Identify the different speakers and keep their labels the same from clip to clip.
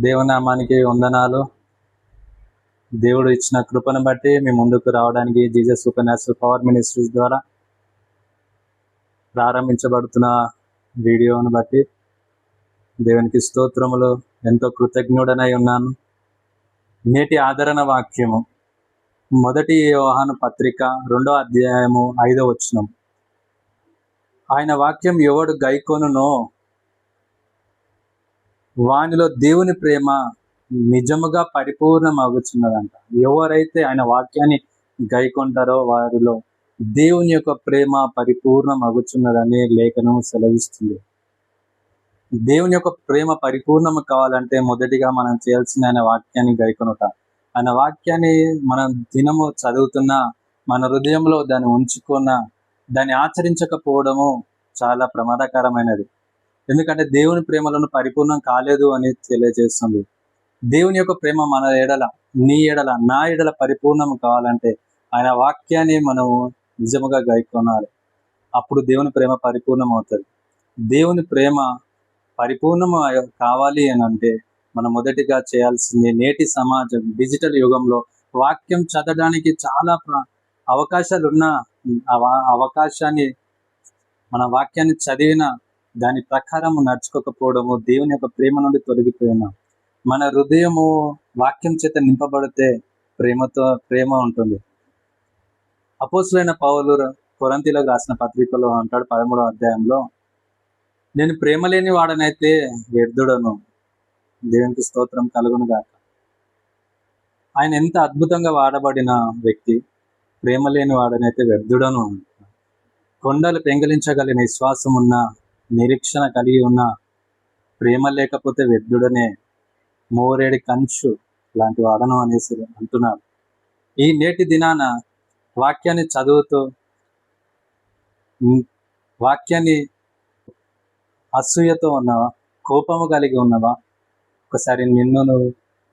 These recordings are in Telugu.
Speaker 1: దేవనామానికి వందనాలు. దేవుడు ఇచ్చిన కృపను బట్టి మీ ముందుకు రావడానికి Jesus super natural power ministries ద్వారా ప్రారంభించబడుతున్న వీడియోను బట్టి దేవునికి స్తోత్రములు. ఎంతో కృతజ్ఞుడనై ఉన్నాను. నేటి ఆదరణ వాక్యము 1 యోహాను పత్రిక 2వ అధ్యాయము 5వ వచనం. ఆయన వాక్యం ఎవడు గైకొనునో వానిలో దేవుని ప్రేమ నిజముగా పరిపూర్ణమగుచున్నదంట. ఎవరైతే ఆయన వాక్యాన్ని గైకొంటారో వారిలో దేవుని యొక్క ప్రేమ పరిపూర్ణమగుచున్నదని లేఖనం సెలవిస్తుంది. దేవుని యొక్క ప్రేమ పరిపూర్ణము కావాలంటే మొదటిగా మనం చేయాల్సిన ఆయన వాక్యాన్ని గైకొనుట. ఆయన వాక్యాన్ని మనం దినము చదువుతున్నా, మన హృదయంలో దాన్ని ఉంచుకున్న, దాన్ని ఆచరించకపోవడము చాలా ప్రమాదకరమైనది. ఎందుకంటే దేవుని ప్రేమలను పరిపూర్ణం కాలేదు అని తెలియజేస్తుంది. దేవుని యొక్క ప్రేమ మన ఎడల, నీ ఎడల, నా ఎడల పరిపూర్ణం కావాలంటే ఆయన వాక్యాన్ని మనము నిజముగా గైకొనాలి. అప్పుడు దేవుని ప్రేమ పరిపూర్ణం అవుతుంది. దేవుని ప్రేమ పరిపూర్ణం కావాలి అని అంటే మనం మొదటిగా చేయాల్సింది, నేటి సమాజం డిజిటల్ యుగంలో వాక్యం చదవడానికి చాలా అవకాశాలు ఉన్న అవకాశాన్ని మన వాక్యాన్ని చదివిన దాని ప్రకారం నడుచుకోకపోవడము దేవుని యొక్క ప్రేమ నుండి తొలగిపోయినా. మన హృదయము వాక్యం చేత నింపబడితే ప్రేమ ఉంటుంది. అపోస్తులైన పౌలు కొరింథీయులకు రాసిన పత్రికలో అంటాడు 13వ అధ్యాయంలో, నేను ప్రేమ లేని వాడనైతే వ్యర్థుడను. దేవునికి స్తోత్రం కలుగును గాక. ఆయన ఎంత అద్భుతంగా వాడబడిన వ్యక్తి, ప్రేమ లేని వాడనైతే వ్యర్థుడను. కొండలు పెంగలించగలిగిన విశ్వాసం ఉన్న, నిరీక్షణ కలిగి ఉన్న, ప్రేమ లేకపోతే వ్యర్థుడనే, మోరేడి కంచు లాంటి వాడను అనేసి అంటున్నారు. ఈ నేటి దినాన వాక్యాన్ని చదువుతూ, వాక్యాన్ని అసూయతో ఉన్నవా, కోపము కలిగి ఉన్నవా? ఒకసారి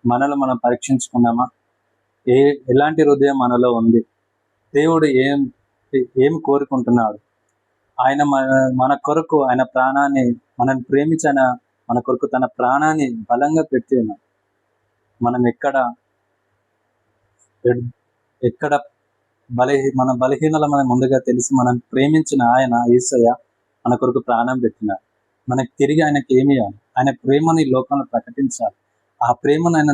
Speaker 1: మనలో మనం పరీక్షించుకున్నామా? ఎలాంటి హృదయం మనలో ఉంది? దేవుడు ఏం కోరుకుంటున్నాడు? ఆయన మన కొరకు ఆయన ప్రాణాన్ని, మనల్ని ప్రేమించిన మన కొరకు తన ప్రాణాన్ని బలంగా పెట్టి ఉన్నాడు. మనం ఎక్కడ మన బలహీనలమని ముందుగా తెలిసి మనం ప్రేమించిన ఆయన యేసయ్య మన కొరకు ప్రాణం పెట్టినాడు. మనకి తిరిగి ఆయనకి ఏమి ఇవ్వాలి? ఆయన ప్రేమని లోకంలో ప్రకటించాలి. ఆ ప్రేమను ఆయన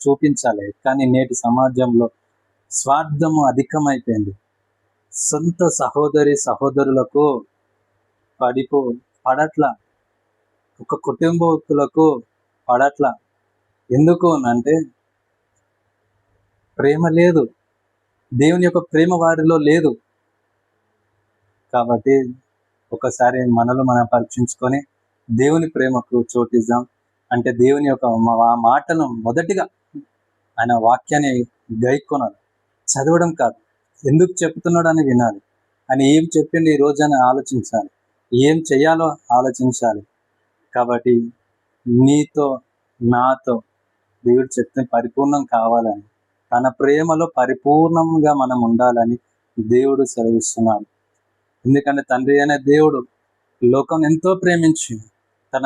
Speaker 1: చూపించాలి. కానీ నేటి సమాజంలో స్వార్థము అధికమైపోయింది. సొంత సహోదరులకు పడట్ల, ఒక కుటుంబకులకు పడట్ల. ఎందుకు అంటే ప్రేమ లేదు, దేవుని యొక్క ప్రేమ వారిలో లేదు. కాబట్టి ఒకసారి మనలో మనం పరీక్షించుకొని దేవుని ప్రేమకు చోటిద్దాం. అంటే దేవుని యొక్క మాటను మొదటిగా ఆయన వాక్యాన్ని గైకొనాలి. చదవడం కాదు, ఎందుకు చెప్తున్నాడు అని వినాలి. ఆయన ఏం చెప్పింది ఈ రోజు అని ఆలోచించాలి. ఏం చేయాలో ఆలోచించాలి. కాబట్టి నీతో నాతో దేవుడు చెప్తే పరిపూర్ణం కావాలని, తన ప్రేమలో పరిపూర్ణంగా మనం ఉండాలని దేవుడు సెలవిస్తున్నాడు. ఎందుకంటే తండ్రి అనే దేవుడు లోకం ఎంతో ప్రేమించి తన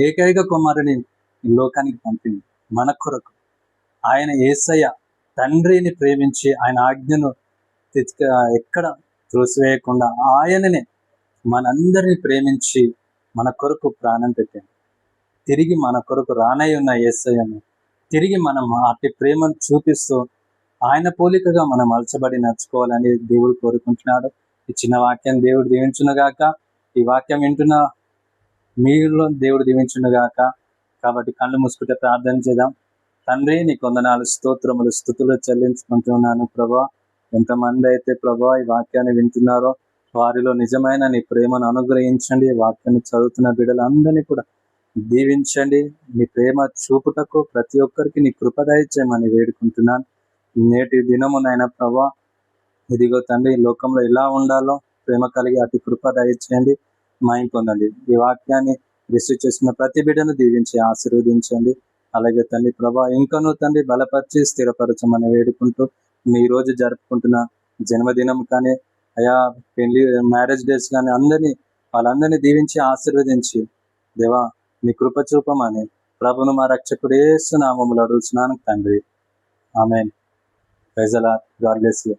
Speaker 1: ఏకైక కుమారుని లోకానికి పంపింది మన కొరకు. ఆయన యేసయ్య తండ్రిని ప్రేమించి ఆయన ఆజ్ఞను ఎక్కడ త్రోసివేయకుండా ఆయననే మనందరినీ ప్రేమించి మన కొరకు ప్రాణం పెట్టాడు. తిరిగి మన కొరకు రానై ఉన్న యేసయ్యను తిరిగి మనం అట్టి ప్రేమను చూపిస్తూ ఆయన పోలికగా మనం అలచబడి నడుచుకోవాలని దేవుడు కోరుకుంటున్నాడు. ఈ చిన్న వాక్యం దేవుడు దీవించునుగాక. ఈ వాక్యం వింటున్న మీలో దేవుడు దీవించునుగాక. కాబట్టి కళ్ళు మూసుకుంటే ప్రార్థన చేద్దాం. తండ్రి, నీకు వందనాలు, స్తోత్రములు, స్తుతులు చెల్లించుకుంటున్నాను ప్రభా. ఎంతమంది అయితే ప్రభా ఈ వాక్యాన్ని వింటున్నారో వారిలో నిజమైన నీ ప్రేమను అనుగ్రహించండి. వాక్యాన్ని చదువుతున్న బిడ్డలందరినీ కూడా దీవించండి. నీ ప్రేమ చూపుటకు ప్రతి ఒక్కరికి నీ కృప దయచేయమని వేడుకుంటున్నాను. నేటి దినమునైనా ప్రభా, ఇదిగో తండ్రి, లోకంలో ఎలా ఉండాలో ప్రేమ కలిగి అతి కృప దయచేయండి. మాయం పొందండి. ఈ వాక్యాన్ని రిసీవ్ చేసిన ప్రతి బిడ్డను దీవించి ఆశీర్వదించండి. అలాగే తండ్రి ప్రభా, ఇంకనూ తండ్రి బలపరిచి స్థిరపరచమని వేడుకుంటూ ఈ రోజు జరుపుకుంటున్న జన్మదినం కానీ అయా పెళ్లి మ్యారేజ్ డేస్ కానీ వాళ్ళందరినీ దీవించి ఆశీర్వదించి దేవా నీ కృప చూపమని ప్రభును మా రక్షకుడు యేసు నామములో అడుగుచున్నాను తండ్రి. ఆమేన్. Praise the Lord. God bless you.